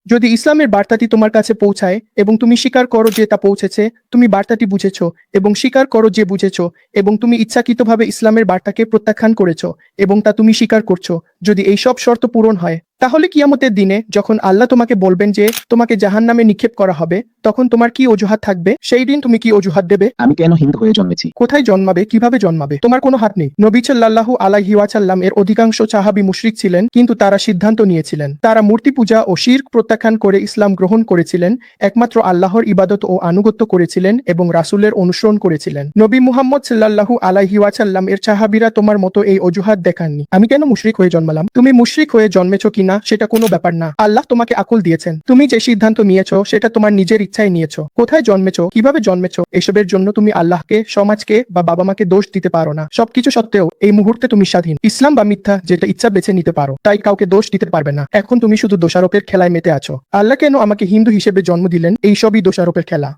যদি ইসলামের বার্তাটি তোমার কাছে পৌঁছায় এবং তুমি স্বীকার করো যে তা পৌঁছেছে, তুমি বার্তাটি বুঝেছ এবং স্বীকার করো যে বুঝেছ, এবং তুমি ইচ্ছাকৃতভাবে ইসলামের বার্তাকে প্রত্যাখ্যান করেছ এবং তা তুমি স্বীকার করছো, যদি এই সব শর্ত পূরণ হয়, তাহলে কিয়ামতের দিনে যখন আল্লাহ তোমাকে বলবেন যে তোমাকে জাহান্নামে নিক্ষেপ করা হবে, তখন তোমার কি অজুহাত থাকবে? সেই দিন তুমি কি অজুহাত দেবে? আমি কেন হিন্দু হয়ে জন্মেছি? কোথায় জন্মাবে, কিভাবে জন্মাবে? তোমার কোনো হাত নেই। নবী সাল্লাল্লাহু আলাইহি ওয়াসাল্লাম এর অধিকাংশ সাহাবী মুশরিক ছিলেন, কিন্তু তারা সিদ্ধান্ত নিয়েছিলেন, তারা মূর্তি পূজা ও শিরক প্রত্যাখ্যান করে ইসলাম গ্রহণ করেছিলেন, একমাত্র আল্লাহর ইবাদত ও আনুগত্য করেছিলেন এবং রাসূলের অনুসরণ করেছিলেন। নবী মুহাম্মদ সাল্লাল্লাহু আলাইহি ওয়াসাল্লাম এর সাহাবীরা তোমার মতো এই অজুহাত দেখাননি। আমি কেন মুশরিক হয়ে জন্মালাম? তুমি মুশরিক হয়ে জন্মেছো কিনা সেটা কোনো ব্যাপার না। আল্লাহ তোমাকে আকল দিয়েছেন। তুমি যে সিদ্ধান্ত নিয়েছো সেটা তোমার নিজের ইচ্ছায় নিয়েছো। কোথায় জন্মেছো, কিভাবে জন্মেছো, এসবের জন্য তুমি আল্লাহকে, সমাজকে বা বাবা মাকে দোষ দিতে পারো না। সবকিছু সত্ত্বেও এই মুহূর্তে তুমি স্বাধীন। ইসলাম বা মিথ্যা যেটা ইচ্ছা বেছে নিতে পারো, তাই কাউকে দোষ দিতে পারবে না। এখন তুমি শুধু দোষারোপের খেলায় মেতে আছো। আল্লাহ কেন আমাকে হিন্দু হিসেবে জন্ম দিলেন, এই সবই দোষারোপের খেলা।